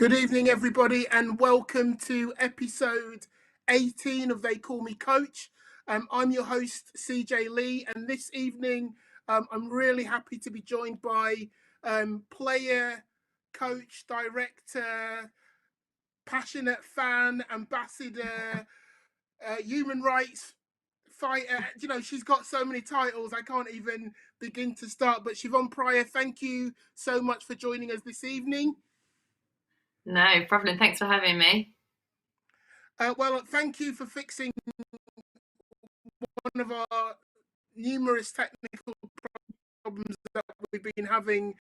Good evening, everybody, and welcome to episode 18 of They Call Me Coach. I'm your host, CJ Lee, and this evening I'm really happy to be joined by player, coach, director, passionate fan, ambassador, human rights fighter. You know, she's got so many titles, I can't even begin to start. But Siobhán Pryor, thank you so much for joining us this evening. No problem. Thanks for having me. Well, thank you for fixing one of our numerous technical problems that we've been having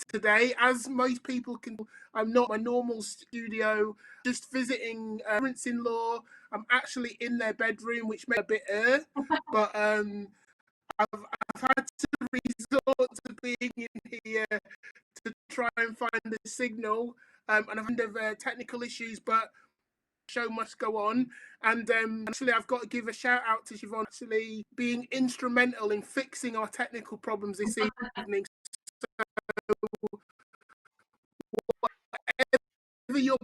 today. As most people can, I'm not my normal studio, just visiting parents-in-law. I'm actually in their bedroom, which made a bit but I've had to resort to being in here to try and find the signal, and I've had technical issues, but show must go on. And actually, I've got to give a shout out to Siobhán actually being instrumental in fixing our technical problems this evening. So whatever your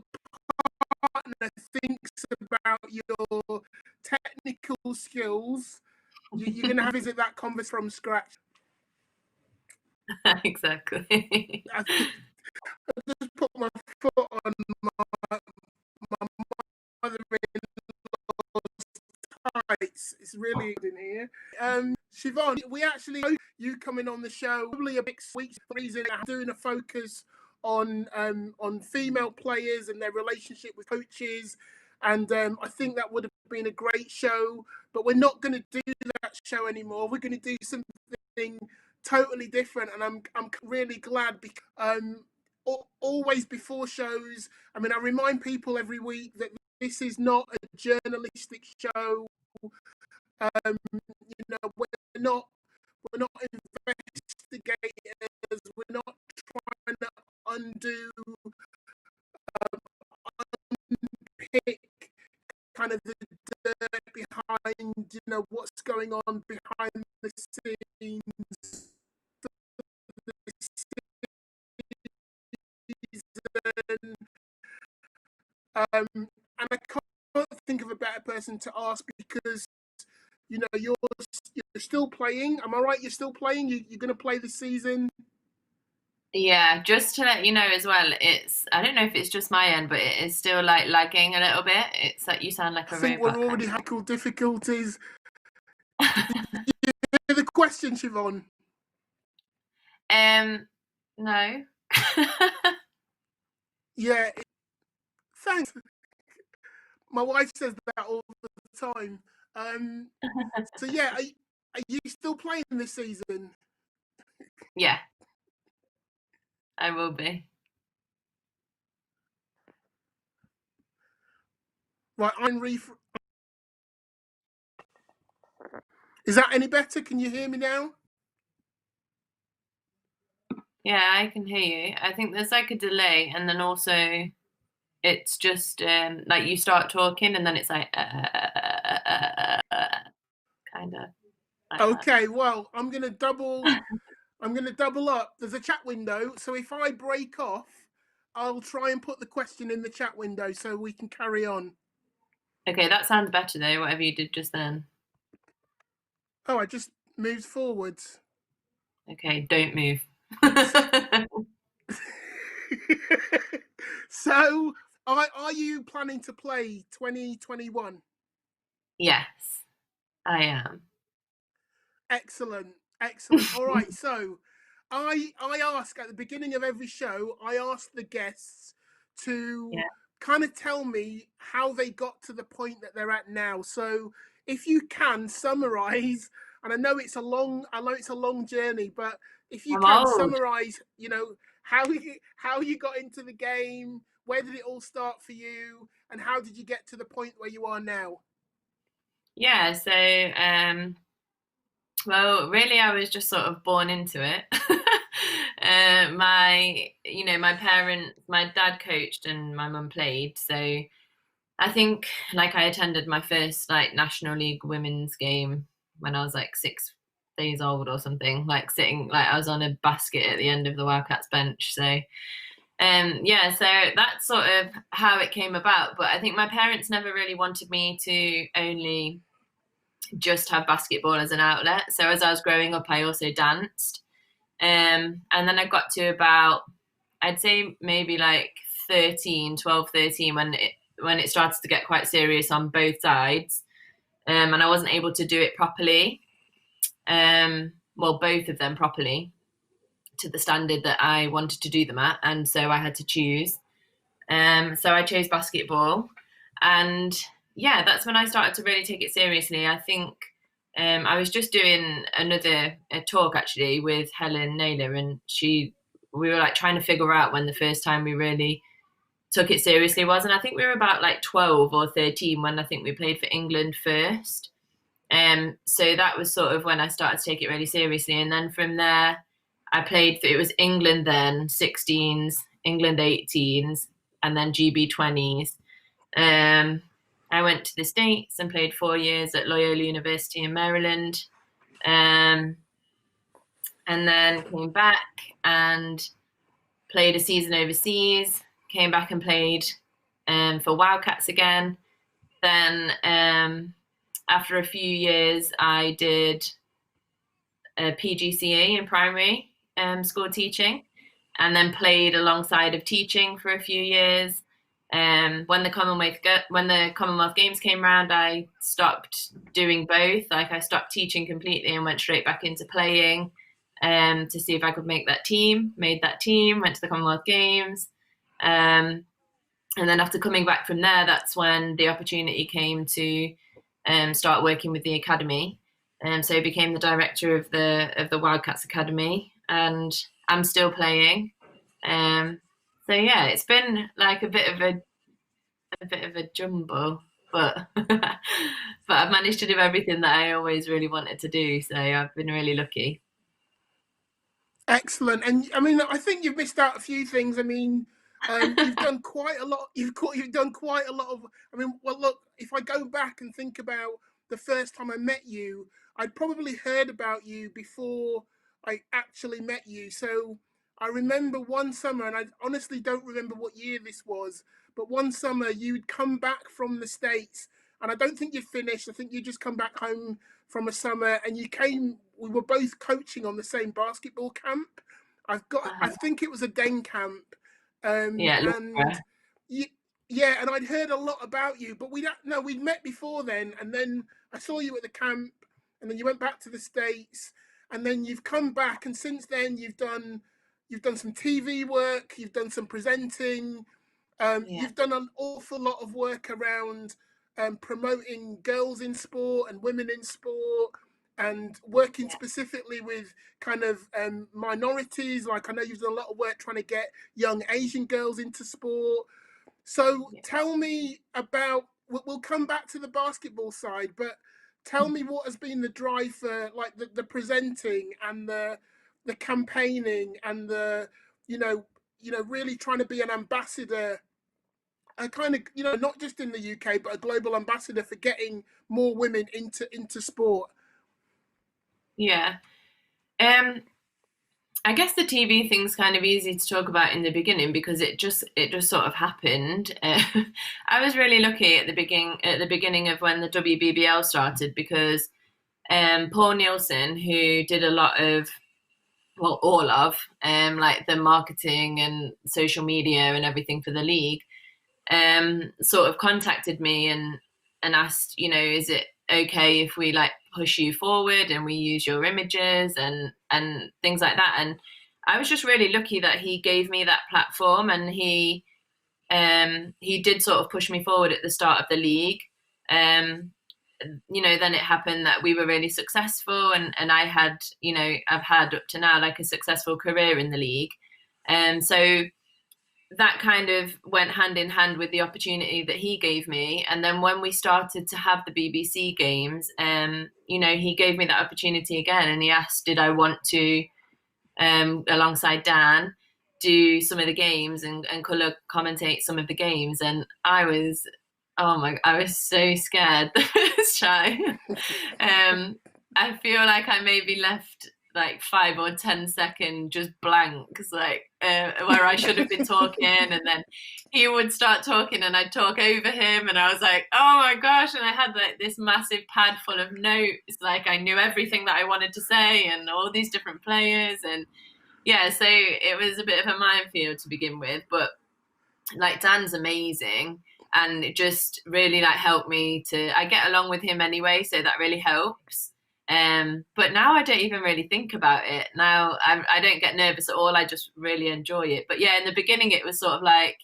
partner thinks about your technical skills, you're going to visit that conversation from scratch. Exactly. I just put my foot on my mother-in-law's tights. It's really good in here. Siobhán, we actually know you coming on the show probably a bit weeks reason I'm doing a focus on female players and their relationship with coaches, and I think that would have been a great show, but we're not going to do that show anymore. We're going to do something totally different, and I'm really glad because always before shows, I mean, I remind people every week that this is not a journalistic show. You know, we're not investigators. We're not trying to undo, unpick kind of the dirt behind, you know, what's going on behind the scenes. And I can't think of a better person to ask because, you know, you're still playing. Am I right? You're still playing? You're going to play this season? Yeah, just to let you know as well, I don't know if it's just my end, but it is still like lagging a little bit. It's like you sound like a robot. I think we're already having difficulties. Did you hear the question, Siobhán? No. Yeah, thanks. My wife says that all the time. So yeah, are you still playing this season? Yeah, I will be. Right, Is that any better? Can you hear me now? Yeah, I can hear you. I think there's like a delay, and then also it's just like you start talking, and then it's like kind of. Like okay, well, I'm gonna double up. There's a chat window, so if I break off, I'll try and put the question in the chat window so we can carry on. Okay, that sounds better though, whatever you did just then. Oh, I just moved forwards. Okay, don't move. So, are you planning to play 2021? Yes, I am. Excellent. All right, so I ask at the beginning of every show, I ask the guests to kind of tell me how they got to the point that they're at now. So if you can summarize, and I know it's a long journey, but if you can summarize, you know, how you got into the game, where did it all start for you, and how did you get to the point where you are now? Yeah, so well, really, I was just sort of born into it. My parents, my dad coached and my mum played. So I think like I attended my first like National League women's game when I was like 6 days old or something, like sitting, like I was on a basket at the end of the Wildcats bench. So Yeah, so that's sort of how it came about. But I think my parents never really wanted me to only just have basketball as an outlet. So as I was growing up, I also danced. And then I got to about, I'd say maybe like 12, 13, when it started to get quite serious on both sides. And I wasn't able to do it properly. Well, both of them properly to the standard that I wanted to do them at. And so I had to choose. So I chose basketball. And yeah, that's when I started to really take it seriously. I think I was just doing a talk actually with Helen Naylor, and we were like trying to figure out when the first time we really took it seriously was. And I think we were about like 12 or 13 when I think we played for England first. So that was sort of when I started to take it really seriously. And then from there, it was England then, 16s, England 18s, and then GB 20s. I went to the States and played 4 years at Loyola University in Maryland. And then came back and played a season overseas, came back and played for Wildcats again. Then after a few years, I did a PGCE in primary school teaching, and then played alongside of teaching for a few years. When the Commonwealth Games came around, I stopped doing both. Like I stopped teaching completely and went straight back into playing to see if I could make that team. Made that team, went to the Commonwealth Games. And then after coming back from there, that's when the opportunity came to start working with the academy. So I became the director of the Wildcats Academy, and I'm still playing. So yeah, it's been like a bit of a jumble, but but I've managed to do everything that I always really wanted to do. So I've been really lucky. Excellent. And I mean, I think you've missed out a few things. I mean, you've done quite a lot. You've done quite a lot of. I mean, well, look, if I go back and think about the first time I met you, I'd probably heard about you before I actually met you. So I remember one summer, and I honestly don't remember what year this was, but one summer you'd come back from the States, and I don't think you'd finished. I think you just come back home from a summer, and you came. We were both coaching on the same basketball camp. I think it was a den camp, Yeah, and you, yeah, and I'd heard a lot about you, but we'd met before then, and then I saw you at the camp, and then you went back to the States, and then you've come back, and since then you've done some TV work, you've done some presenting, yeah, you've done an awful lot of work around promoting girls in sport and women in sport, and working specifically with kind of minorities. Like I know you've done a lot of work trying to get young Asian girls into sport. So yeah. tell me about. We'll come back to the basketball side, but tell me what has been the drive for like the presenting and the campaigning and the really trying to be an ambassador, a kind of not just in the UK but a global ambassador for getting more women into sport. Yeah. Um, I guess the TV thing's kind of easy to talk about in the beginning because it just sort of happened. I was really lucky at the beginning of when the WBBL started because Paul Nielsen, who did a lot of well, all of like the marketing and social media and everything for the league, sort of contacted me and asked, is it okay if we like push you forward and we use your images and things like that. And I was just really lucky that he gave me that platform, and he did sort of push me forward at the start of the league. Then it happened that we were really successful, and I've had up to now like a successful career in the league. And so that kind of went hand in hand with the opportunity that he gave me. And then when we started to have the BBC games, he gave me that opportunity again, and he asked, did I want to, alongside Dan, do some of the games and colour commentate some of the games. And I was so scared the first time. I feel like I maybe left like 5 or 10 second just blanks, like where I should have been talking, and then he would start talking and I'd talk over him, and I was like, oh my gosh, and I had like this massive pad full of notes, like I knew everything that I wanted to say and all these different players, and yeah, so it was a bit of a minefield to begin with, but like Dan's amazing, and it just really like helped me to, I get along with him anyway, so that really helps. But now I don't even really think about it. Now I don't get nervous at all. I just really enjoy it. But yeah, in the beginning it was sort of like,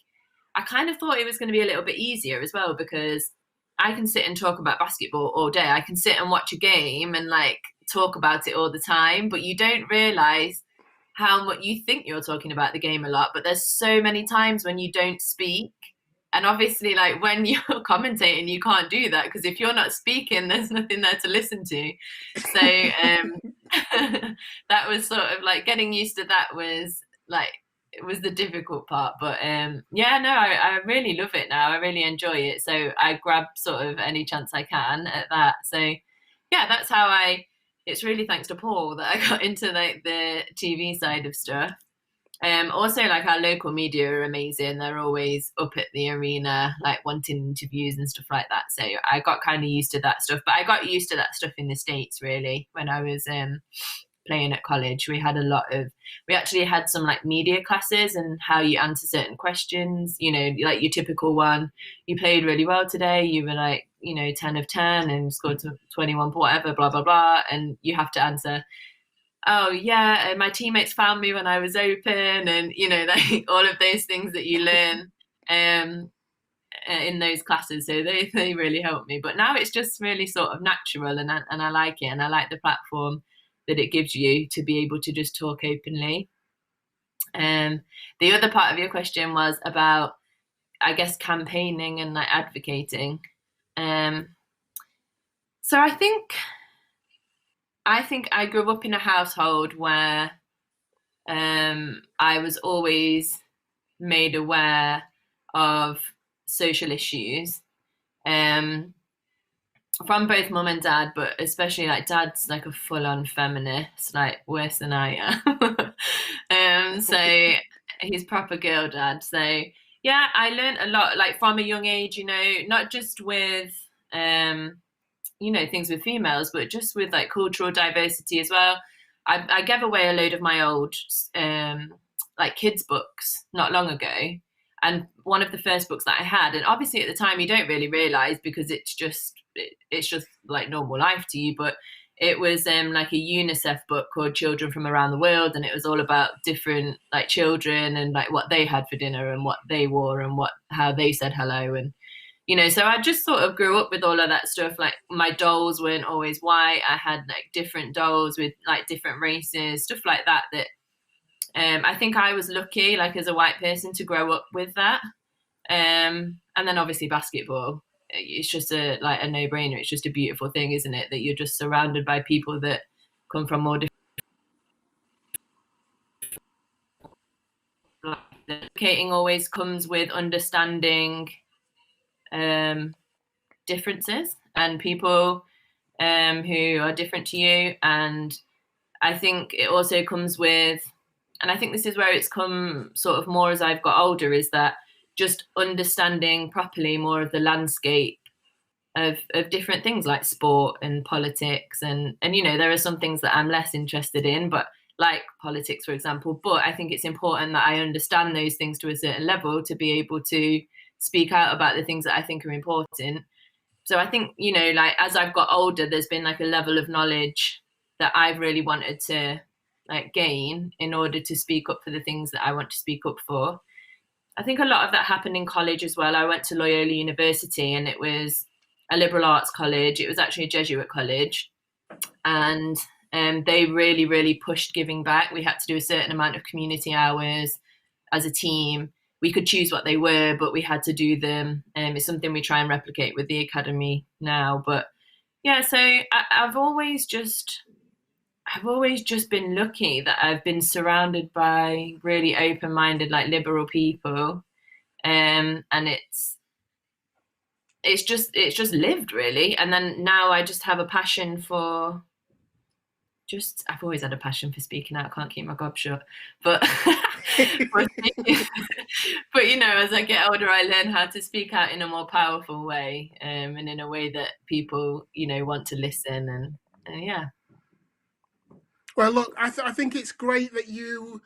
I kind of thought it was going to be a little bit easier as well, because I can sit and talk about basketball all day. I can sit and watch a game and like talk about it all the time, but you don't realize how much you think you're talking about the game a lot, but there's so many times when you don't speak. And obviously, like when you're commentating, you can't do that, because if you're not speaking, there's nothing there to listen to. So that was sort of like getting used to that was like, it was the difficult part. But yeah, no, I really love it now. I really enjoy it. So I grab sort of any chance I can at that. So yeah, that's how it's really thanks to Paul that I got into like the TV side of stuff. Also, like our local media are amazing. They're always up at the arena, like wanting interviews and stuff like that. So I got kind of used to that stuff. But I got used to that stuff in the States really when I was playing at college. We actually had some like media classes and how you answer certain questions. You know, like your typical one. You played really well today. You were like, 10 of 10 and scored 21, whatever, blah blah blah, and you have to answer, oh yeah, my teammates found me when I was open, and like all of those things that you learn in those classes. So they really helped me. But now it's just really sort of natural, and I like it, and I like the platform that it gives you to be able to just talk openly. The other part of your question was about, I guess, campaigning and like advocating. So I think I grew up in a household where I was always made aware of social issues from both mum and dad, but especially like dad's like a full-on feminist, like worse than I am. So he's proper girl dad. So yeah, I learned a lot like from a young age, not just with things with females, but just with like cultural diversity as well. I gave away a load of my old like kids books not long ago, and one of the first books that I had, and obviously at the time you don't really realize because it's just like normal life to you, but it was like a UNICEF book called Children from Around the World, and it was all about different like children and like what they had for dinner and what they wore and how they said hello, and so I just sort of grew up with all of that stuff. Like my dolls weren't always white. I had like different dolls with like different races, stuff like that. That I think I was lucky, like as a white person, to grow up with that. And then obviously basketball. It's just a no-brainer. It's just a beautiful thing, isn't it? That you're just surrounded by people that come from more different. Advocating always comes with understanding differences and people who are different to you. And I think it also comes with, and I think this is where it's come sort of more as I've got older, is that just understanding properly more of the landscape of different things like sport and politics, and there are some things that I'm less interested in, but like politics, for example. But I think it's important that I understand those things to a certain level to be able to speak out about the things that I think are important. So I think, like as I've got older, there's been like a level of knowledge that I've really wanted to like gain in order to speak up for the things that I want to speak up for. I think a lot of that happened in college as well. I went to Loyola University, and it was a liberal arts college. It was actually a Jesuit college, and they really, really pushed giving back. We had to do a certain amount of community hours as a team. We could choose what they were, but we had to do them. It's something we try and replicate with the academy now. But yeah, so I've always just been lucky that I've been surrounded by really open-minded, like liberal people, and it's just lived really. And then now I just have a passion for I've always had a passion for speaking out. Can't keep my gob shut, but but you know, as I get older, I learn how to speak out in a more powerful way, and in a way that people, you know, want to listen, and yeah. Well, look, I think it's great that you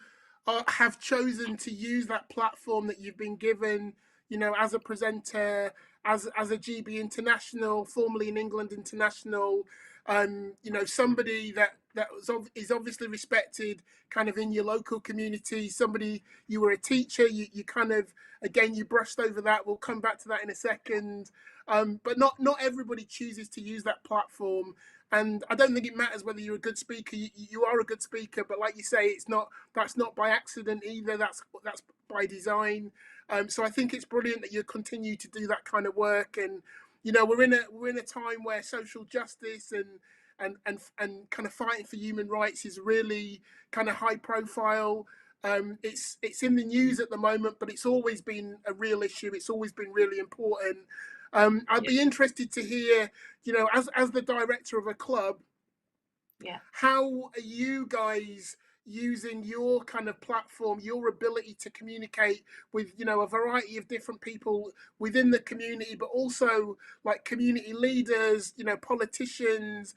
have chosen to use that platform that you've been given, you know, as a presenter, as a GB international, formerly an England international, you know, somebody is obviously respected, kind of in your local community. Somebody, you were a teacher, you kind of, again, you brushed over that. We'll come back to that in a second. But not everybody chooses to use that platform. And I don't think it matters whether you're a good speaker. You are a good speaker, but like you say, that's not by accident either. That's by design. So I think it's brilliant that you continue to do that kind of work. And you know, we're in a time where social justice and kind of fighting for human rights is really kind of high profile. It's in the news at the moment, but it's always been a real issue. It's always been really important. I'd be interested to hear, you know, as the director of a club, how are you guys using your kind of platform, your ability to communicate with, you know, a variety of different people within the community, but also like community leaders, you know, politicians,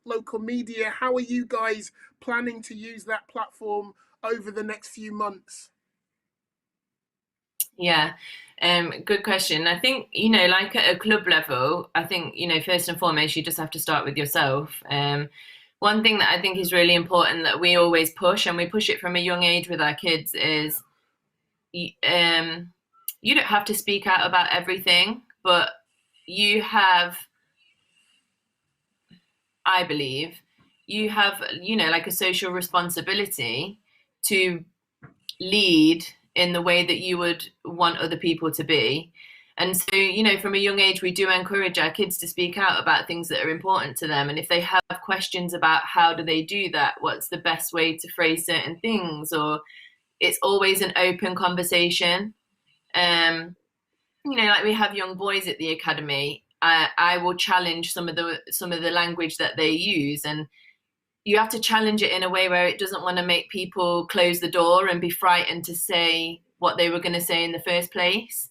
local media? How are you guys planning to use that platform over the next few months? Yeah, good question. I think, you know, like at a club level, I think, you know, first and foremost, you just have to start with yourself. One thing that I think is really important that we always push, and we push it from a young age with our kids, is you don't have to speak out about everything, but you have, I believe, you have, you know, like a social responsibility to lead in the way that you would want other people to be. And so, you know, from a young age, we do encourage our kids to speak out about things that are important to them. And if they have questions about how do they do that, what's the best way to phrase certain things, or it's always an open conversation. You know, like we have young boys at the academy. I will challenge some of the language that they use, and you have to challenge it in a way where it doesn't want to make people close the door and be frightened to say what they were going to say in the first place.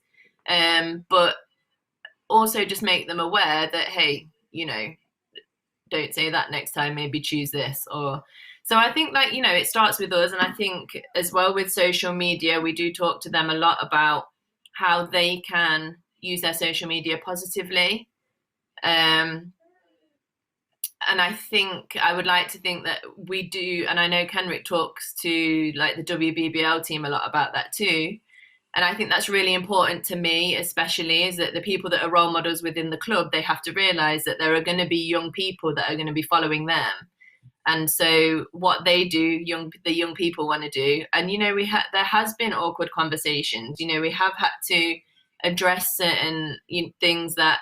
But also just make them aware that, hey, you know, don't say that next time, maybe choose this. Or so I think, like, you know, it starts with us. And I think as well with social media, we do talk to them a lot about how they can use their social media positively. And I think I would like to think that we do, and I know Kenrick talks to like the WBBL team a lot about that too. And I think that's really important to me, especially, is that the people that are role models within the club, they have to realize that there are going to be young people that are going to be following them. And so what they do, the young people want to do. And, you know, there has been awkward conversations. You know, we have had to address certain things that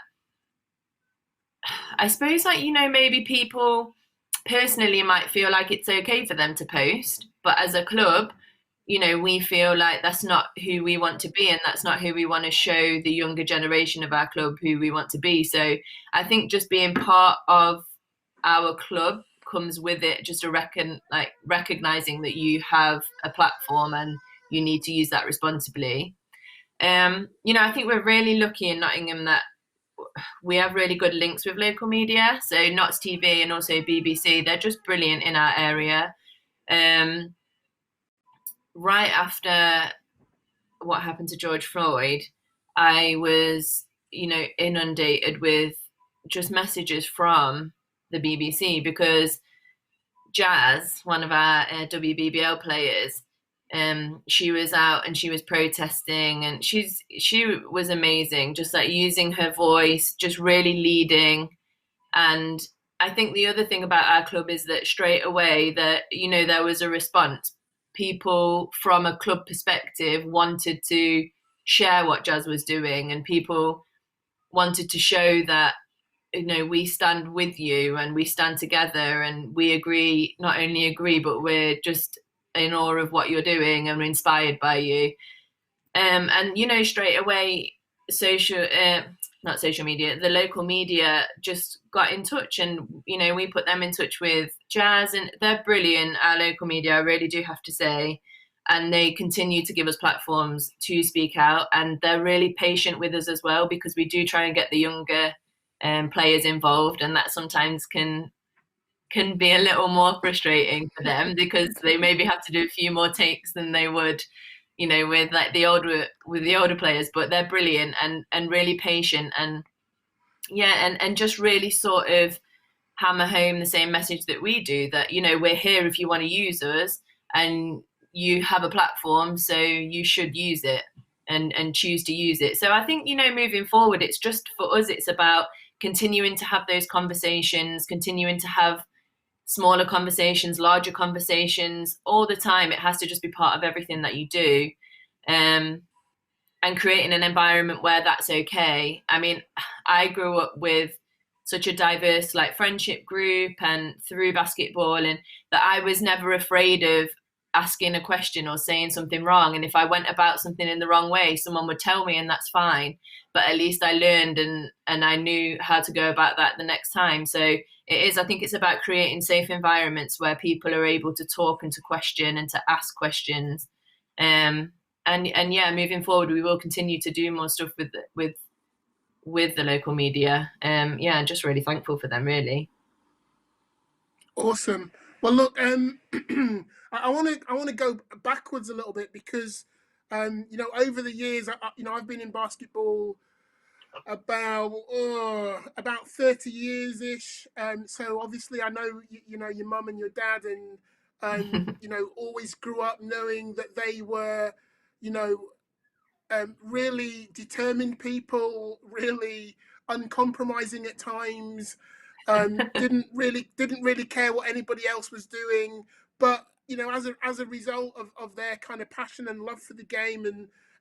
I suppose, like, you know, maybe people personally might feel like it's okay for them to post, but as a club, you know, we feel like that's not who we want to be, and that's not who we want to show the younger generation of our club who we want to be. So I think just being part of our club comes with it just recognizing that you have a platform and you need to use that responsibly. You know, I think we're really lucky in Nottingham that we have really good links with local media. So Notts TV and also BBC, they're just brilliant in our area. Right after what happened to George Floyd, I was, you know, inundated with just messages from the BBC, because Jazz, one of our WBBL players, she was out and she was protesting, and she was amazing, just like using her voice, just really leading. And I think the other thing about our club is that straight away that, you know, there was a response. People from a club perspective wanted to share what Jazz was doing, and people wanted to show that, you know, we stand with you and we stand together and we agree, not only agree, but we're just in awe of what you're doing and we're inspired by you. And, you know, straight away, not social media, the local media just got in touch, and we put them in touch with Jazz, and they're brilliant. Our local media, I really do have to say, and they continue to give us platforms to speak out, and they're really patient with us as well, because we do try and get the younger players involved, and that sometimes can be a little more frustrating for them, because they maybe have to do a few more takes than they would with like the older players. But they're brilliant and really patient, and and just really sort of hammer home the same message that we do, that we're here if you want to use us, and you have a platform, so you should use it and choose to use it. So I think moving forward, it's just for us, it's about continuing to have those conversations, continuing to have smaller conversations, larger conversations all the time. It has to just be part of everything that you do, and creating an environment where that's okay. I mean, I grew up with such a diverse like friendship group and through basketball, and that I was never afraid of asking a question or saying something wrong. And if I went about something in the wrong way, someone would tell me, and that's fine. But at least I learned, and I knew how to go about that the next time. So I think it's about creating safe environments where people are able to talk and to question and to ask questions. And yeah, moving forward, we will continue to do more stuff with the local media. Just really thankful for them, really. Awesome. Well, look, I want to go backwards a little bit, because over the years, I've been in basketball about 30 years ish. So obviously, I know your mum and your dad, and always grew up knowing that they were, you know, really determined people, really uncompromising at times. Didn't really care what anybody else was doing, but as a result of their kind of passion and love for the game,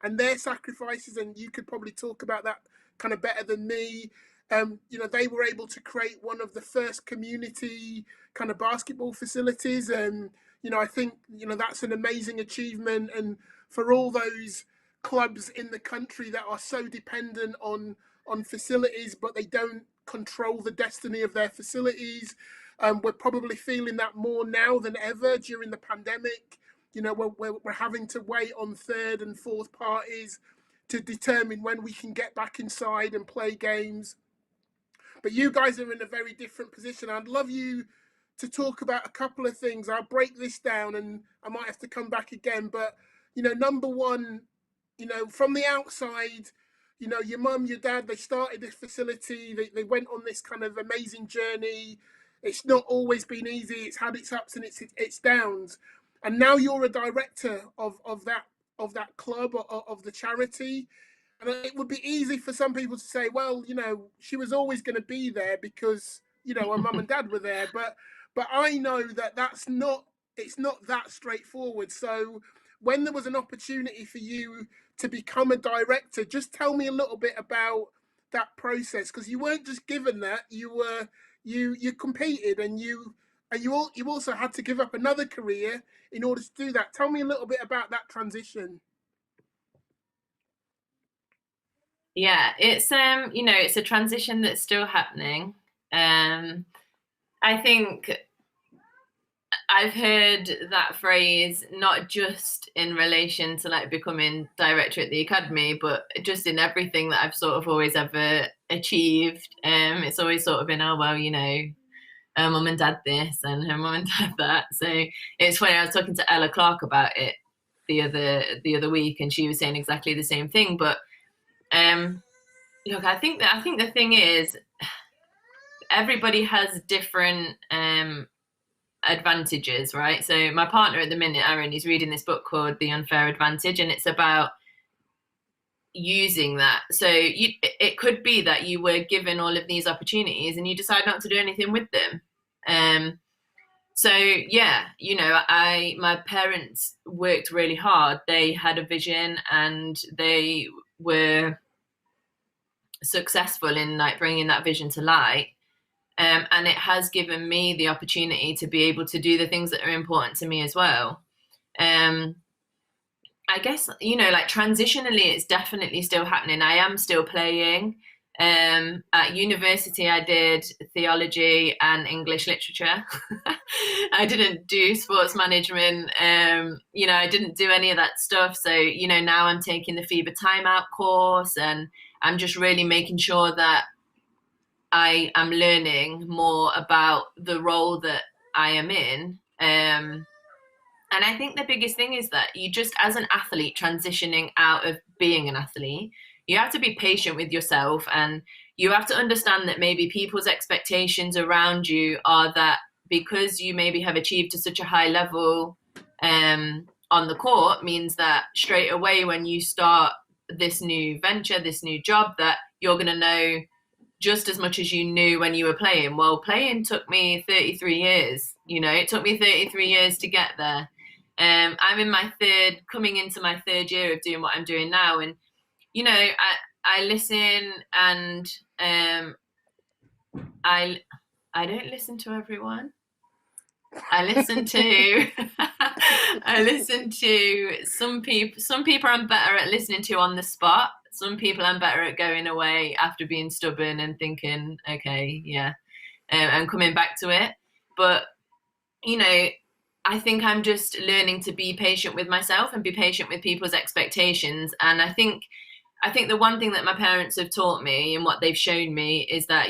and their sacrifices, and you could probably talk about that kind of better than me. They were able to create one of the first community kind of basketball facilities, and I think that's an amazing achievement. And for all those clubs in the country that are so dependent on facilities, but they don't control the destiny of their facilities. We're probably feeling that more now than ever during the pandemic. We're having to wait on third and fourth parties to determine when we can get back inside and play games. But you guys are in a very different position. I'd love you to talk about a couple of things. I'll break this down, and I might have to come back again. But number one, from the outside, your mum, your dad, they started this facility. They went on this kind of amazing journey. It's not always been easy. It's had its ups and its downs. And now you're a director of that club, of the charity. And it would be easy for some people to say, well, she was always going to be there because her mum and dad were there. But I know that it's not that straightforward. So when there was an opportunity for you to become a director, just tell me a little bit about that process, because you weren't just given that. You competed, and you also had to give up another career in order to do that. Tell me a little bit about that transition. Yeah, it's it's a transition that's still happening. I think I've heard that phrase not just in relation to like becoming director at the academy, but just in everything that I've sort of always ever achieved. It's always sort of been, oh well, her mum and dad this and her mum and dad that. So it's funny, I was talking to Ella Clark about it the other week, and she was saying exactly the same thing. But look, I think the thing is, everybody has different advantages, right? So my partner at the minute, Aaron, he's reading this book called The Unfair Advantage, and it's about using that. So it could be that you were given all of these opportunities and you decide not to do anything with them. So yeah, my parents worked really hard. They had a vision, and they were successful in like bringing that vision to light. And it has given me the opportunity to be able to do the things that are important to me as well. And I guess, you know, like transitionally, it's definitely still happening. I am still playing. At university, I did theology and English literature. I didn't do sports management. You know, I didn't do any of that stuff. So, you know, now I'm taking the FIBA timeout course, and I'm just really making sure that I am learning more about the role that I am in. And I think the biggest thing is that you just, as an athlete transitioning out of being an athlete, you have to be patient with yourself, and you have to understand that maybe people's expectations around you are that because you maybe have achieved to such a high level on the court means that straight away when you start this new venture, this new job, that you're going to know just as much as you knew when you were playing. Well, playing took me 33 years. You know, it took me 33 years to get there. I'm in my coming into my third year of doing what I'm doing now. And, you know, I listen, and I don't listen to everyone. I listen to I listen to some people. Some people I'm better at listening to on the spot. Some people I'm better at going away after being stubborn and thinking, okay, yeah, and coming back to it. But, you know, I think I'm just learning to be patient with myself and be patient with people's expectations. And I think the one thing that my parents have taught me and what they've shown me is that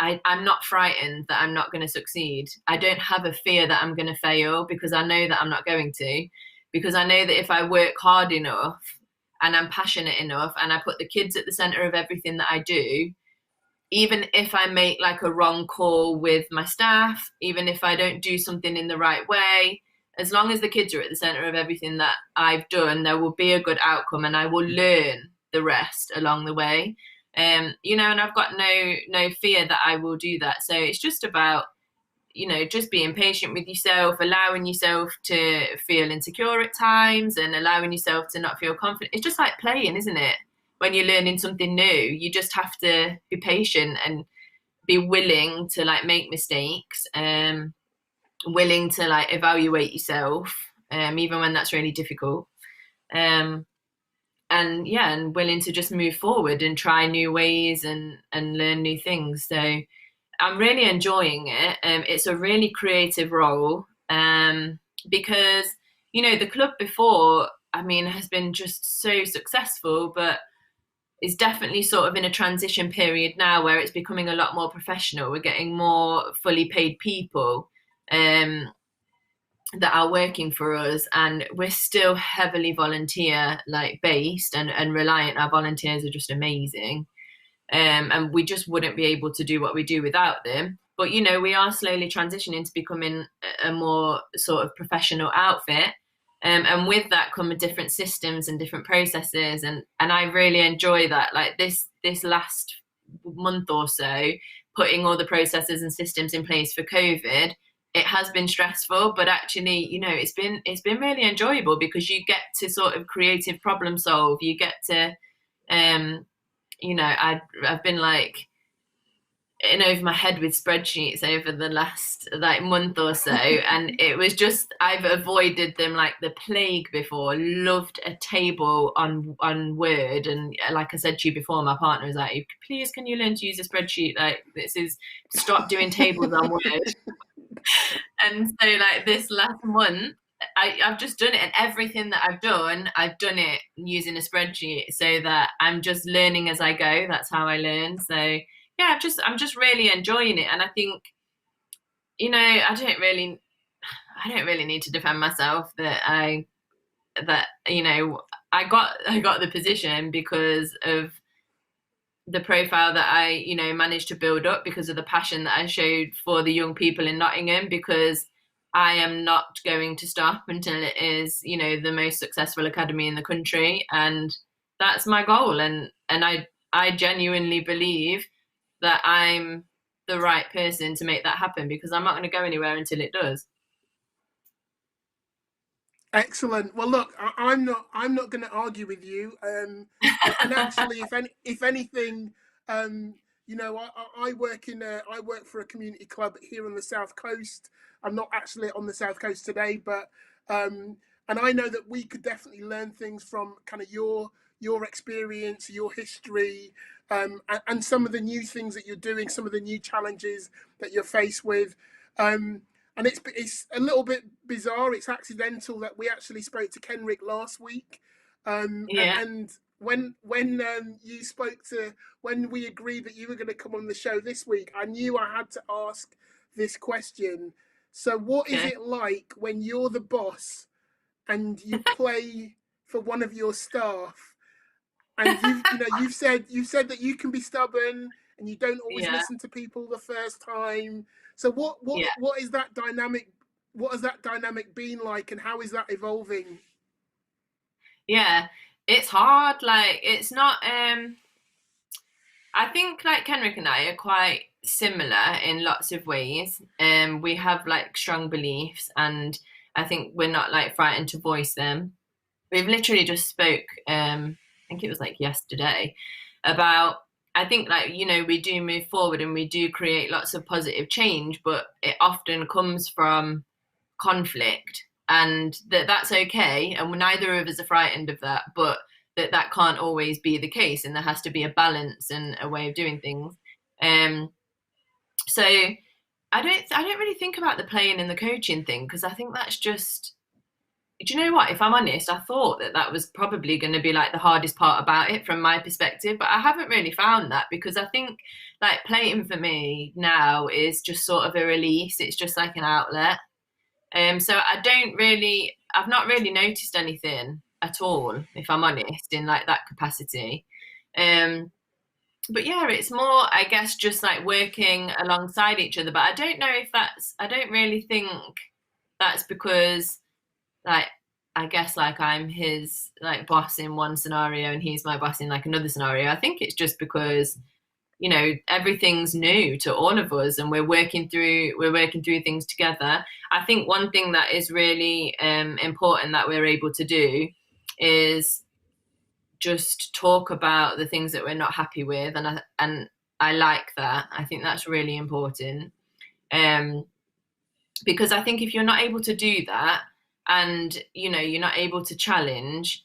I'm not frightened that I'm not going to succeed. I don't have a fear that I'm going to fail, because I know that I'm not going to, because I know that if I work hard enough and I'm passionate enough and I put the kids at the center of everything that I do, even if I make like a wrong call with my staff, even if I don't do something in the right way, as long as the kids are at the center of everything that I've done, there will be a good outcome, and I will learn the rest along the way. You know, and I've got no fear that I will do that. So it's just about, you know, just being patient with yourself, allowing yourself to feel insecure at times, and allowing yourself to not feel confident. It's just like playing, isn't it? When you're learning something new, you just have to be patient and be willing to like make mistakes, willing to like evaluate yourself, even when that's really difficult. And yeah, and willing to just move forward and try new ways and learn new things. So I'm really enjoying it. It's a really creative role, because, you know, the club before, I mean, has been just so successful, but is definitely sort of in a transition period now where it's becoming a lot more professional. We're getting more fully paid people that are working for us, and we're still heavily volunteer like based and reliant. Our volunteers are just amazing. And we just wouldn't be able to do what we do without them. But, you know, we are slowly transitioning to becoming a more sort of professional outfit. And with that come different systems and different processes. And I really enjoy that. Like this last month or so, putting all the processes and systems in place for COVID, it has been stressful, but actually, you know, it's been really enjoyable, because you get to sort of creative problem solve. You get to, you know, I've been like in over my head with spreadsheets over the last like month or so, and it was just, I've avoided them like the plague before. Loved a table on Word, and like I said to you before, my partner was like, please can you learn to use a spreadsheet, like this is, stop doing tables on Word. And so like this last month, I've just done it, and everything that I've done it using a spreadsheet, so that I'm just learning as I go. That's how I learn. So yeah, I'm just really enjoying it. And I think, you know, I don't really need to defend myself that you know, I got the position because of the profile that I, you know, managed to build up, because of the passion that I showed for the young people in Nottingham, because I am not going to stop until it is, you know, the most successful academy in the country. And that's my goal. And I genuinely believe that I'm the right person to make that happen, because I'm not going to go anywhere until it does. Excellent. Well, look, I'm not going to argue with you. And actually, if anything, you know, I work for a community club here on the south coast. I'm not actually on the south coast today, but and I know that we could definitely learn things from kind of your experience, your history, and some of the new things that you're doing, some of the new challenges that you're faced with. And it's a little bit bizarre. It's accidental that we actually spoke to Kenrick last week, Yeah. and when you spoke to when we agreed that you were going to come on the show this week, I knew I had to ask this question. So, what is Okay. it like when you're the boss and you play for one of your staff, and you've said that you can be stubborn and you don't always Yeah. listen to people the first time. So Yeah. what is that dynamic? What has that dynamic been like, and how is that evolving? Yeah. It's hard. Like it's not. I think like Kenrick and I are quite similar in lots of ways. We have like strong beliefs, and I think we're not like frightened to voice them. We've literally just spoke. I think it was like yesterday about. I think like we do move forward and we do create lots of positive change, but it often comes from conflict, and that's okay, and neither of us are frightened of that, but that can't always be the case, and there has to be a balance and a way of doing things. Um so I don't really think about the playing and the coaching thing, because I think that's just, do you know what, if I'm honest, I thought that was probably going to be like the hardest part about it from my perspective, but I haven't really found that, because I think like playing for me now is just sort of a release. It's just like an outlet. So I've not really noticed anything at all, if I'm honest, in like that capacity. Um, but yeah, it's more, I guess, just like working alongside each other. But I don't really think that's because, like, I guess like I'm his like boss in one scenario and he's my boss in like another scenario. I think it's just because everything's new to all of us, and we're working through things together. I think one thing that is really important that we're able to do is just talk about the things that we're not happy with, and I like that. I think that's really important, um because I think if you're not able to do that, and you're not able to challenge,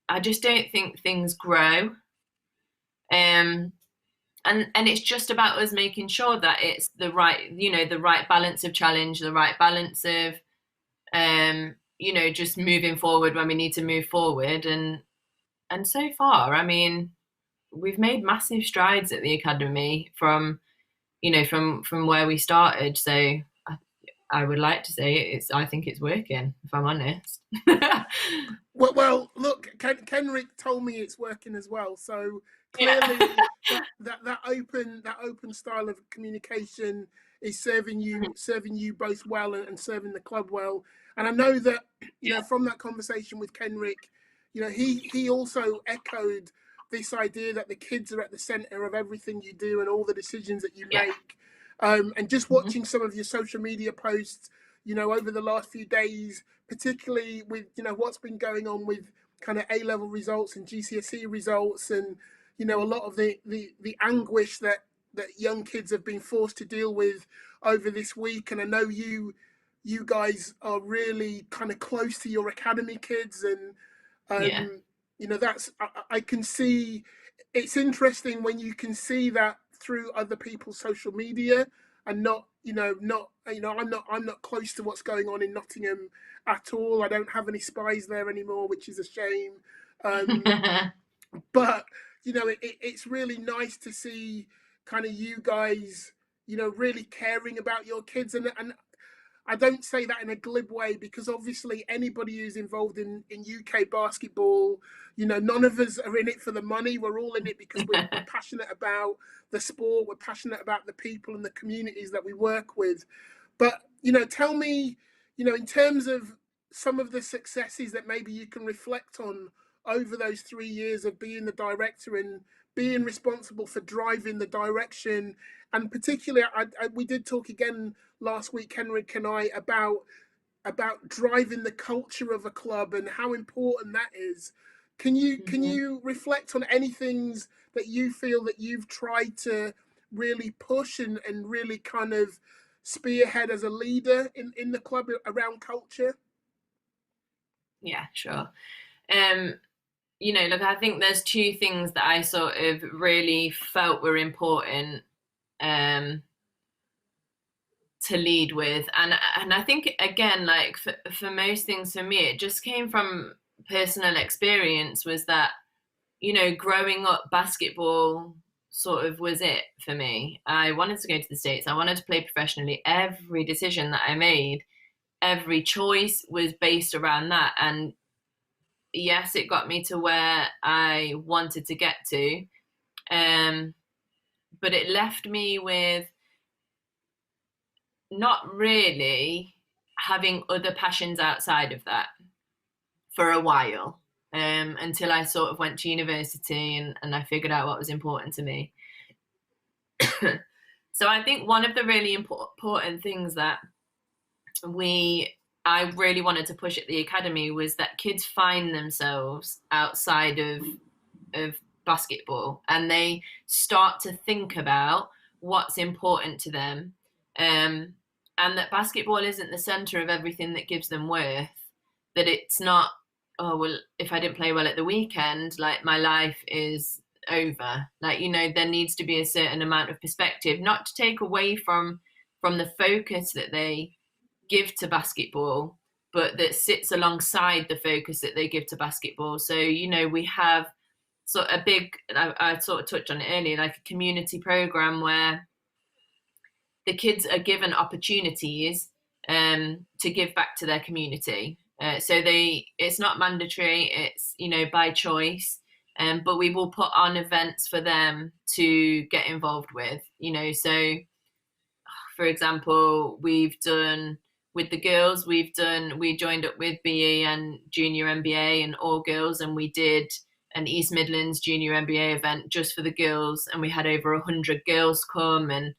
I just don't think things grow. um and it's just about us making sure that it's the right balance of challenge, the right balance of just moving forward when we need to move forward. And so far, I mean, we've made massive strides at the academy from where we started. So I would like to say I think it's working, if I'm honest. Well, look, Kenrick told me it's working as well. So Yeah. clearly, that open style of communication is serving you both well, and serving the club well. And I know that from that conversation with Kenrick, he also echoed this idea that the kids are at the center of everything you do and all the decisions that you Yeah. make. And just Mhm. watching some of your social media posts, over the last few days, particularly with what's been going on with kind of A-level results and GCSE results, and a lot of the anguish that young kids have been forced to deal with over this week. And I know you guys are really kind of close to your academy kids, and Yeah. that's I can see. It's interesting when you can see that through other people's social media, and I'm not close to what's going on in Nottingham at all. I don't have any spies there anymore, which is a shame. Um, but it's really nice to see kind of you guys, really caring about your kids, and I don't say that in a glib way, because obviously anybody who's involved in UK basketball, none of us are in it for the money. We're all in it because we're passionate about the sport. We're passionate about the people and the communities that we work with. But, tell me, in terms of some of the successes that maybe you can reflect on over those 3 years of being the director and being responsible for driving the direction. And particularly, we did talk again last week, Henrik and I, about driving the culture of a club and how important that is. Can you reflect on any things that you feel that you've tried to really push and really kind of spearhead as a leader in the club around culture? Yeah, sure. Look, I think there's two things that I sort of really felt were important to lead with, and I think again, like for most things for me, it just came from personal experience. Was that growing up, basketball sort of was it for me. I wanted to go to the States. I wanted to play professionally. Every decision that I made, every choice was based around that. And yes, it got me to where I wanted to get to. But it left me with not really having other passions outside of that for a while, until I sort of went to university and I figured out what was important to me. So I think one of the really important things that I really wanted to push at the academy was that kids find themselves outside of basketball, and they start to think about what's important to them, and that basketball isn't the center of everything that gives them worth. That it's not, oh well, if I didn't play well at the weekend, like my life is over. Like, there needs to be a certain amount of perspective, not to take away from the focus that they give to basketball, but that sits alongside the focus that they give to basketball. So, we have sort of a big, I sort of touched on it earlier, like a community program where the kids are given opportunities to give back to their community. So it's not mandatory, it's, by choice. But we will put on events for them to get involved with, so for example, we've done with the girls, we joined up with BE and Junior NBA and all girls, and we did an East Midlands Junior NBA event just for the girls, and we had over 100 girls come, and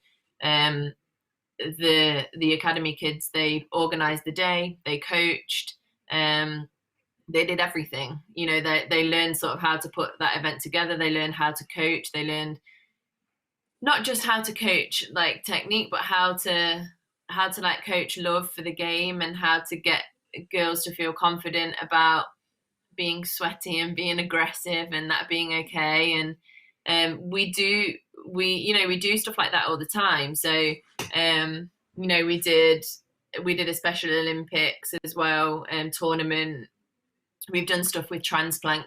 the academy kids, they organized the day, they coached, they did everything. They learned sort of how to put that event together, they learned how to coach, they learned not just how to coach like technique, but how to like coach love for the game, and how to get girls to feel confident about being sweaty and being aggressive, and that being okay. And we do stuff like that all the time. So we did a Special Olympics as well, tournament. We've done stuff with transplant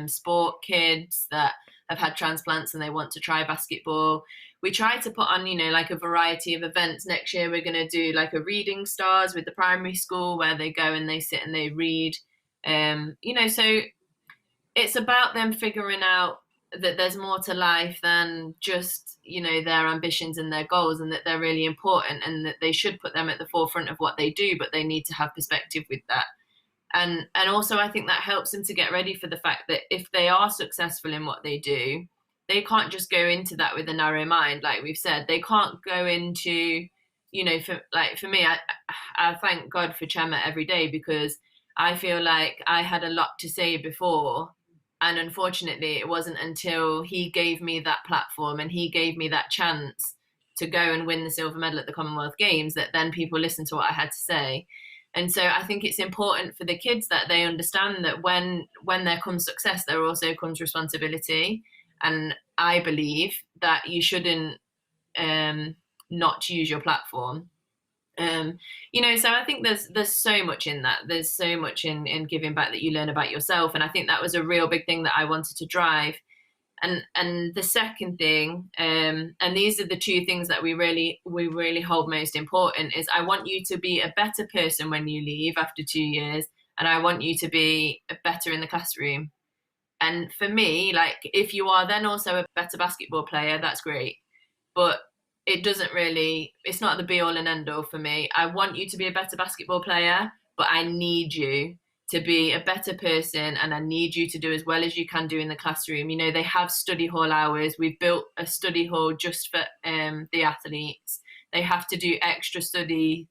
sport kids that have had transplants and they want to try basketball. We try to put on, like a variety of events. Next year, we're going to do like a reading stars with the primary school, where they go and they sit and they read. So it's about them figuring out that there's more to life than just, their ambitions and their goals, and that they're really important, and that they should put them at the forefront of what they do, but they need to have perspective with that. And also, I think that helps them to get ready for the fact that if they are successful in what they do, they can't just go into that with a narrow mind. Like we've said, they can't go into, for me, I thank God for Chema every day, because I feel like I had a lot to say before. And unfortunately, it wasn't until he gave me that platform and he gave me that chance to go and win the silver medal at the Commonwealth Games that then people listened to what I had to say. And so I think it's important for the kids that they understand that when there comes success, there also comes responsibility. And I believe that you shouldn't not use your platform. So I think there's so much in that. There's so much in giving back that you learn about yourself. And I think that was a real big thing that I wanted to drive. And the second thing, and these are the two things that we really hold most important, is I want you to be a better person when you leave after 2 years, and I want you to be better in the classroom. And for me, like, if you are then also a better basketball player, that's great. But it's not the be all and end all for me. I want you to be a better basketball player, but I need you to be a better person, and I need you to do as well as you can do in the classroom. They have study hall hours. We've built a study hall just for the athletes. They have to do extra study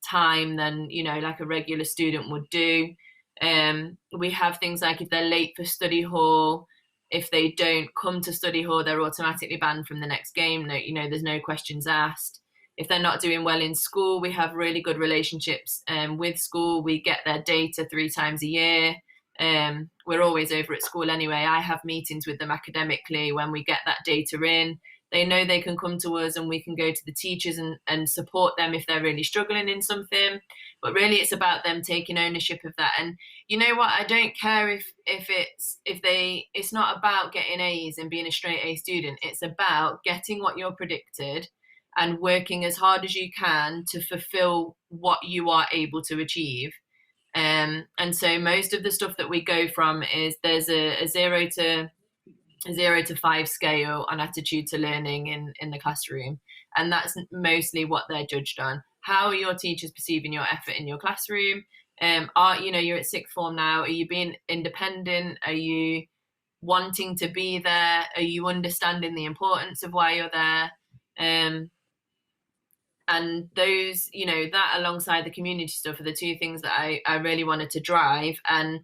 time than, like a regular student would do. We have things like if they're late for study hall, if they don't come to study hall, they're automatically banned from the next game. No, there's no questions asked. if they're not doing well in school, we have really good relationships with school. We get their data 3 times a year. We're always over at school anyway. I have meetings with them academically when we get that data in. They know they can come to us and we can go to the teachers and support them if they're really struggling in something. But really it's about them taking ownership of that. And you know what? I don't care if it's not about getting A's and being a straight A student. It's about getting what you're predicted and working as hard as you can to fulfill what you are able to achieve. And so most of the stuff that we go from is there's a 0 to 5 scale on attitude to learning in the classroom, and that's mostly what they're judged on. How are your teachers perceiving your effort in your classroom? You're at sixth form now. Are you being independent? Are you wanting to be there? Are you understanding the importance of why you're there? And those, that alongside the community stuff are the 2 things that I really wanted to drive. And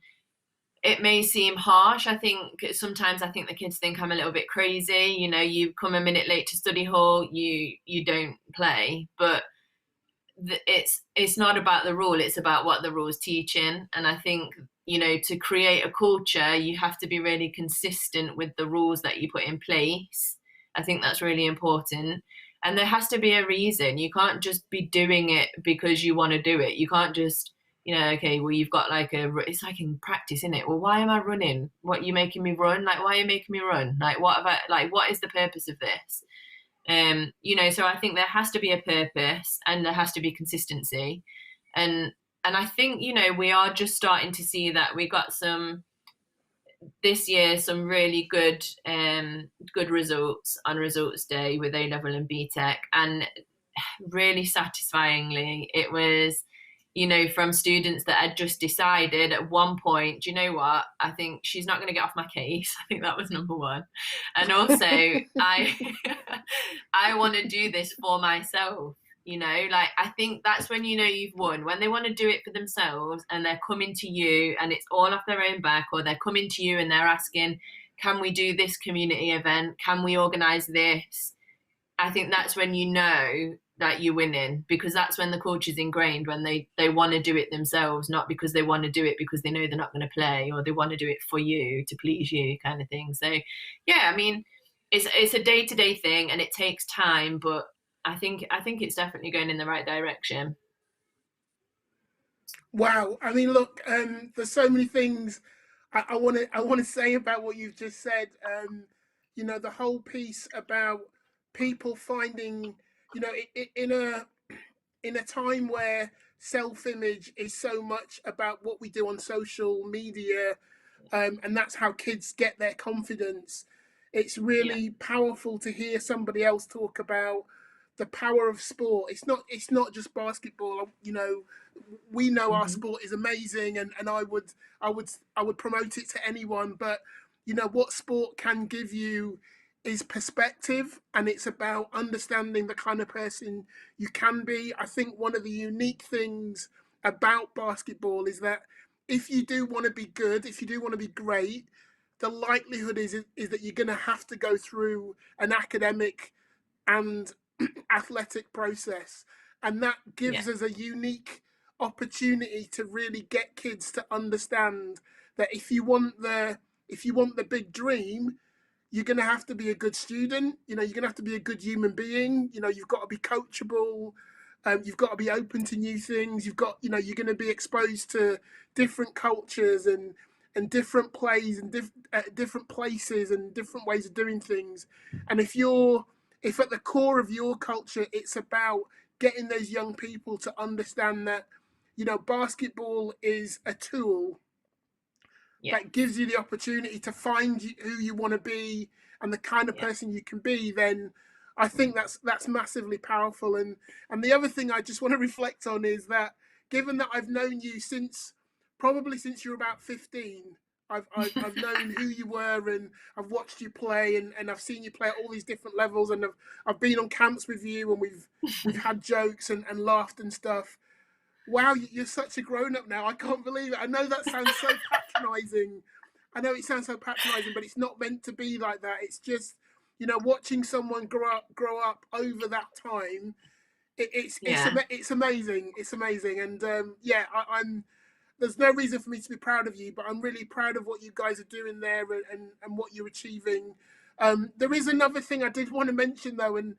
it may seem harsh. I think sometimes the kids think I'm a little bit crazy. You come a minute late to study hall, you don't play. But it's not about the rule, it's about what the rule's teaching. And I think, to create a culture, you have to be really consistent with the rules that you put in place. I think that's really important. And there has to be a reason. You can't just be doing it because you want to do it. You can't just, okay, well, you've got it's like in practice, isn't it? Well, why am I running? What, you making me run? Like, why are you making me run? Like, what is the purpose of this? So I think there has to be a purpose and there has to be consistency. And I think, we are just starting to see that. We got this year some really good results on results day with A level and BTEC, and really satisfyingly it was from students that had just decided at one point, do you know what, I think she's not going to get off my case. I think that was number 1. And also I want to do this for myself. I think that's when you've won, when they want to do it for themselves and they're coming to you and it's all off their own back, or they're coming to you and they're asking, can we do this community event, can we organize this? I think that's when that you're winning, because that's when the culture's ingrained, when they want to do it themselves, not because they want to do it because they know they're not going to play, or they want to do it for you, to please you, kind of thing. So yeah, I mean, it's a day-to-day thing and it takes time, but I think it's definitely going in the right direction. Wow. I mean, look, there's so many things I want to say about what you've just said. The whole piece about people finding, in a time where self-image is so much about what we do on social media, and that's how kids get their confidence. It's really powerful to hear somebody else talk about the power of sport. It's not just basketball. We know our sport is amazing, and I would promote it to anyone. But what sport can give you is perspective, and it's about understanding the kind of person you can be. I think one of the unique things about basketball is that if you do want to be good, if you do want to be great, the likelihood is that you're going to have to go through an academic and athletic process, and that gives us a unique opportunity to really get kids to understand that if you want the big dream, you're going to have to be a good student. You're going to have to be a good human being. You've got to be coachable. You've got to be open to new things. You're going to be exposed to different cultures and different plays and different places and different ways of doing things. And if at the core of your culture, it's about getting those young people to understand that, basketball is a tool that gives you the opportunity to find who you want to be and the kind of person you can be, then I think that's massively powerful. And the other thing I just want to reflect on is that, given that I've known you probably since you were about 15, I've known who you were, and I've watched you play, and I've seen you play at all these different levels, and I've been on camps with you, and we've had jokes and laughed and stuff. Wow, you're such a grown-up now. I can't believe it. I know that sounds so patronising. I know it sounds so patronising, but it's not meant to be like that. It's just, watching someone grow up over that time, It's amazing. It's amazing, and I'm. There's no reason for me to be proud of you, but I'm really proud of what you guys are doing there and what you're achieving. There is another thing I did want to mention though, and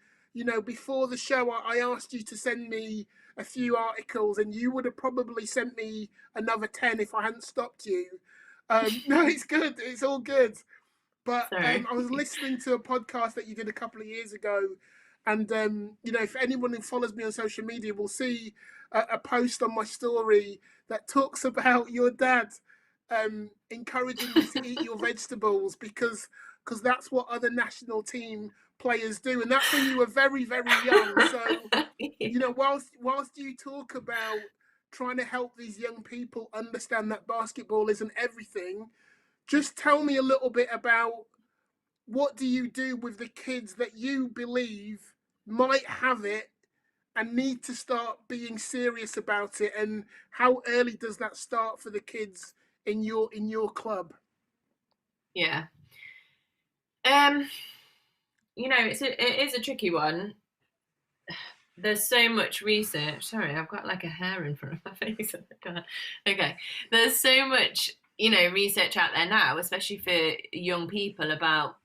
before the show, I asked you to send me a few articles, and you would have probably sent me another 10 if I hadn't stopped you. No, it's good. It's all good. But I was listening to a podcast that you did a couple of years ago, and if anyone who follows me on social media will see a post on my story that talks about your dad encouraging you to eat your vegetables because that's what other national team players do, and that's when you were very, very young. So whilst you talk about trying to help these young people understand that basketball isn't everything, just tell me a little bit about what do you do with the kids that you believe might have it and need to start being serious about it, and how early does that start for the kids in your club? Yeah. It is a tricky one. There's so much research. Sorry, I've got like a hair in front of my face. Okay. There's so much, research out there now, especially for young people, about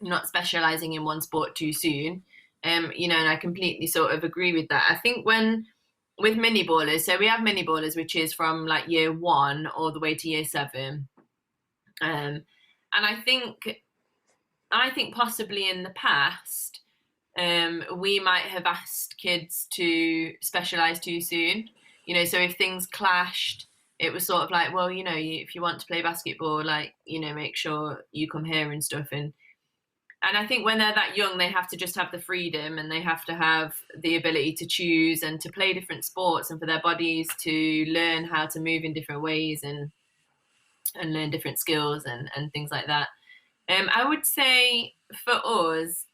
not specializing in one sport too soon. And I completely sort of agree with that. I think with mini ballers, so we have mini ballers, which is from like year 1 all the way to year 7. And I think possibly in the past, we might have asked kids to specialize too soon. So if things clashed, it was sort of like, well, if you want to play basketball, like, make sure you come here and stuff. And I think when they're that young, they have to just have the freedom, and they have to have the ability to choose and to play different sports, and for their bodies to learn how to move in different ways and learn different skills and things like that. I would say for us,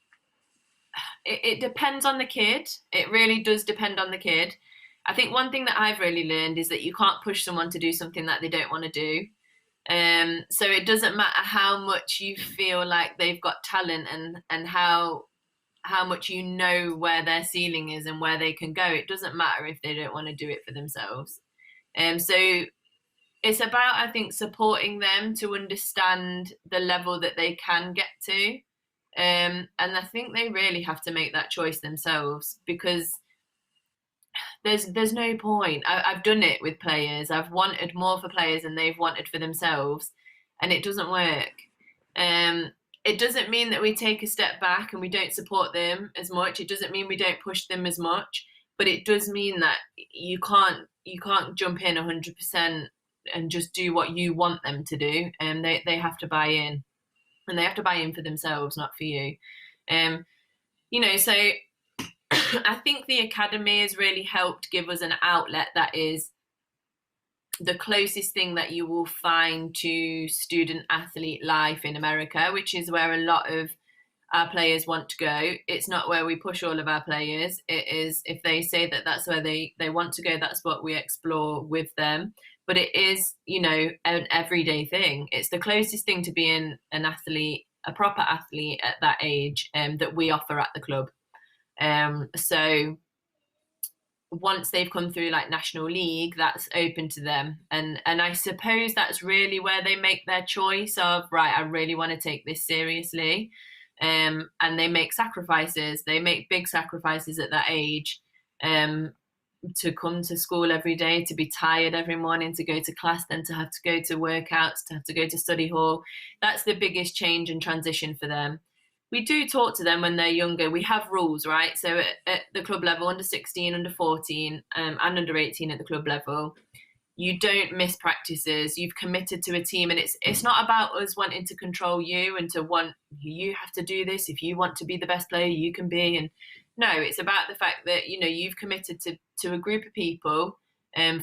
it depends on the kid. It really does depend on the kid. I think one thing that I've really learned is that you can't push someone to do something that they don't want to do. So it doesn't matter how much you feel like they've got talent and how much where their ceiling is and where they can go. It doesn't matter if they don't want to do it for themselves. So it's about, I think, supporting them to understand the level that they can get to. And I think they really have to make that choice themselves, because there's no point. I've done it with players. I've wanted more for players than they've wanted for themselves, and it doesn't work. It doesn't mean that we take a step back and we don't support them as much. It doesn't mean we don't push them as much, but it does mean that you can't jump in 100% and just do what you want them to do. And they have to buy in, and they have to buy in for themselves, not for you. So I think the academy has really helped give us an outlet that is the closest thing that you will find to student athlete life in America, which is where a lot of our players want to go. It's not where we push all of our players. It is, if they say that that's where they want to go, that's what we explore with them. But it is, an everyday thing. It's the closest thing to being an athlete, a proper athlete at that age, that we offer at the club. So once they've come through like National League, that's open to them. And I suppose that's really where they make their choice of, right, I really want to take this seriously. And they make sacrifices. They make big sacrifices at that age, to come to school every day, to be tired every morning, to go to class, then to have to go to workouts, to have to go to study hall. That's the biggest change and transition for them. We do talk to them when they're younger. We have rules, right? So at the club level, under 16, under 14, and under 18 at the club level, you don't miss practices. You've committed to a team, and it's not about us wanting to control you and to want, you have to do this. If you want to be the best player you can be. And no, it's about the fact that, you've committed to a group of people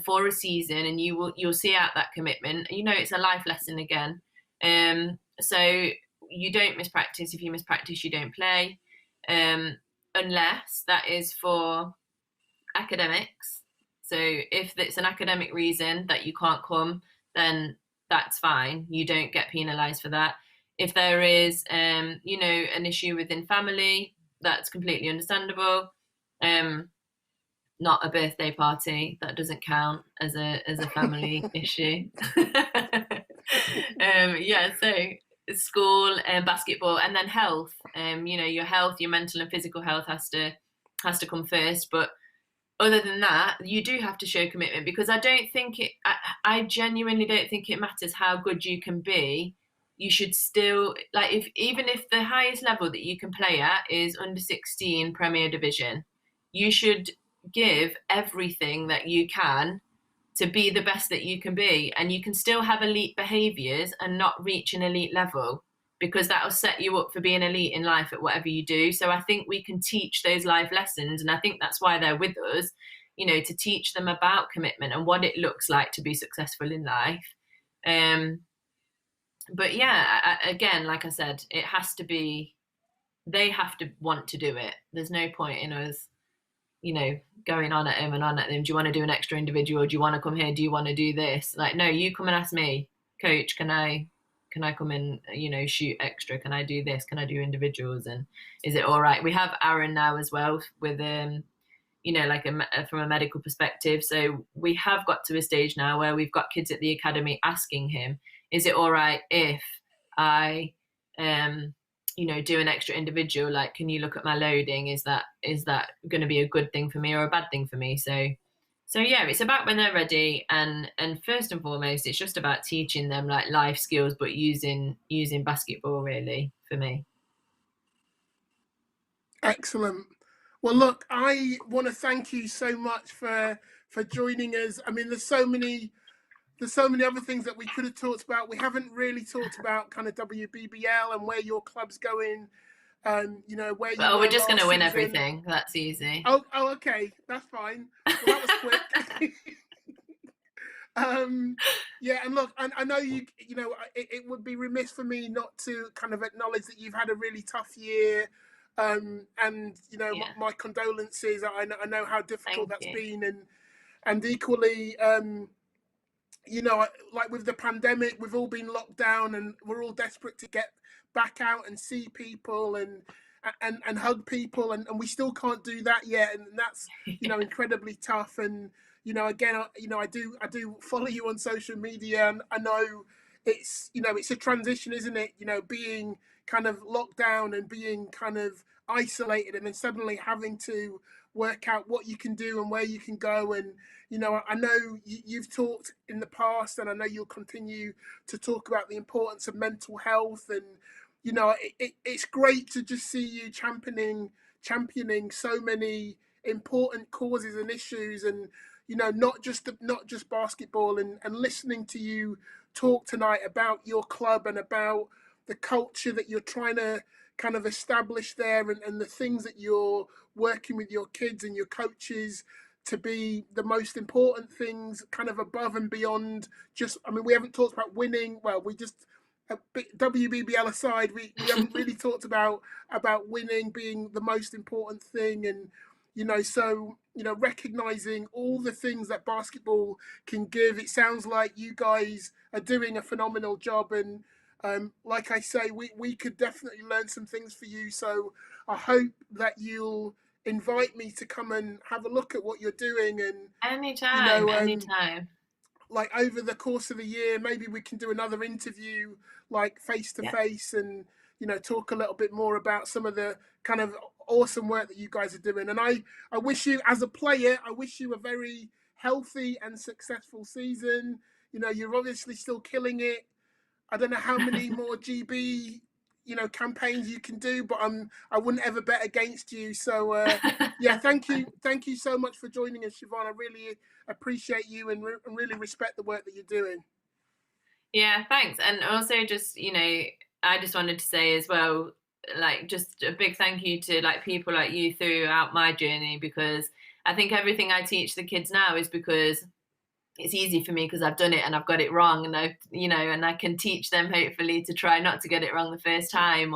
for a season, and you'll see out that commitment. It's a life lesson again. So you don't miss practice. If you miss practice, you don't play, unless that is for academics. So if it's an academic reason that you can't come, then that's fine. You don't get penalised for that. If there is, an issue within family, that's completely understandable. not a birthday party. That doesn't count as a family issue. Yeah, so school and basketball, and then health. Your health, your mental and physical health has to come first. But other than that, you do have to show commitment, because I genuinely don't think it matters how good you can be. You should still, even if the highest level that you can play at is under 16 Premier Division, you should give everything that you can to be the best that you can be. And you can still have elite behaviors and not reach an elite level, because that'll set you up for being elite in life at whatever you do. So I think we can teach those life lessons. And I think that's why they're with us, to teach them about commitment and what it looks like to be successful in life. But yeah, again, like I said, it has to be, they have to want to do it. There's no point in us, going on at them and on at them. Do you want to do an extra individual? Do you want to come here? Do you want to do this? Like, no, you come and ask me, coach, can I come and, shoot extra? Can I do this? Can I do individuals? And is it all right? We have Aaron now as well with, from a medical perspective. So we have got to a stage now where we've got kids at the academy asking him, is it all right if I, do an extra individual? Like, can you look at my loading? Is that going to be a good thing for me or a bad thing for me? So yeah, it's about when they're ready, and first and foremost, it's just about teaching them like life skills, but using basketball really for me. Excellent. Well, look, I want to thank you so much for joining us. I mean, there's so many other things that we could have talked about. We haven't really talked about kind of WBBL and where your club's going. Where you we're just going to win everything. That's easy. Oh, okay, that's fine. Well, that was quick. Yeah, and look, I know it would be remiss for me not to kind of acknowledge that you've had a really tough year. My condolences. I know how difficult that's been, and equally, like with the pandemic, we've all been locked down, and we're all desperate to get back out and see people and hug people, and we still can't do that yet, and that's incredibly tough. And again, I do follow you on social media, and I know it's it's a transition, isn't it? Being kind of locked down and being kind of isolated, and then suddenly having to work out what you can do and where you can go. And I know you've talked in the past, and I know you'll continue to talk about the importance of mental health. And it's great to just see you championing so many important causes and issues, and not just basketball. And listening to you talk tonight about your club and about the culture that you're trying to kind of establish there, and the things that you're working with your kids and your coaches to be the most important things, kind of above and beyond just, I mean, we haven't talked about winning. Well, we just, WBBL aside, we haven't really talked about winning being the most important thing. And recognizing all the things that basketball can give. It sounds like you guys are doing a phenomenal job, and like I say, we could definitely learn some things for you. So I hope that you'll invite me to come and have a look at what you're doing. And anytime. Like over the course of the year, maybe we can do another interview, like face to face, and talk a little bit more about some of the kind of awesome work that you guys are doing. And I wish you, as a player, I wish you a very healthy and successful season. You're obviously still killing it. I don't know how many more GB, campaigns you can do, but I wouldn't ever bet against you. So yeah, thank you so much for joining us, Siobhán. I really appreciate you and really respect the work that you're doing. Yeah, thanks. And also, just I just wanted to say as well, like, just a big thank you to like people like you throughout my journey, because I think everything I teach the kids now is because it's easy for me, because I've done it and I've got it wrong, and and I can teach them hopefully to try not to get it wrong the first time.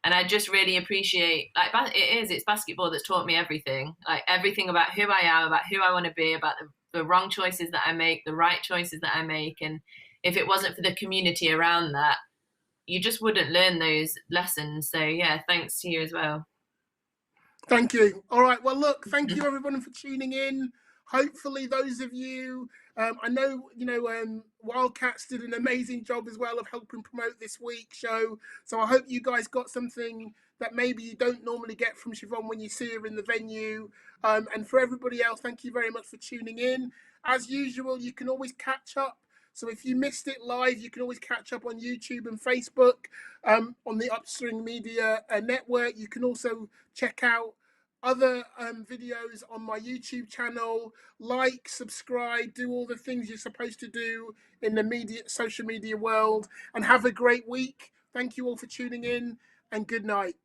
And I just really appreciate, like, it's basketball that's taught me everything, like everything about who I am, about who I want to be, about the wrong choices that I make, the right choices that I make. And if it wasn't for the community around that, you just wouldn't learn those lessons. So yeah, thanks to you as well. Thank you. All right. Well, look, thank you everyone for tuning in. Hopefully, those of you, I know, Wildcats did an amazing job as well of helping promote this week's show. So I hope you guys got something that maybe you don't normally get from Siobhán when you see her in the venue. And for everybody else, thank you very much for tuning in. As usual, you can always catch up. So if you missed it live, you can always catch up on YouTube and Facebook, on the Upstreamedia network. You can also check out other videos on my YouTube channel. Like, subscribe, do all the things you're supposed to do in the social media world, and have a great week. Thank you all for tuning in, and good night.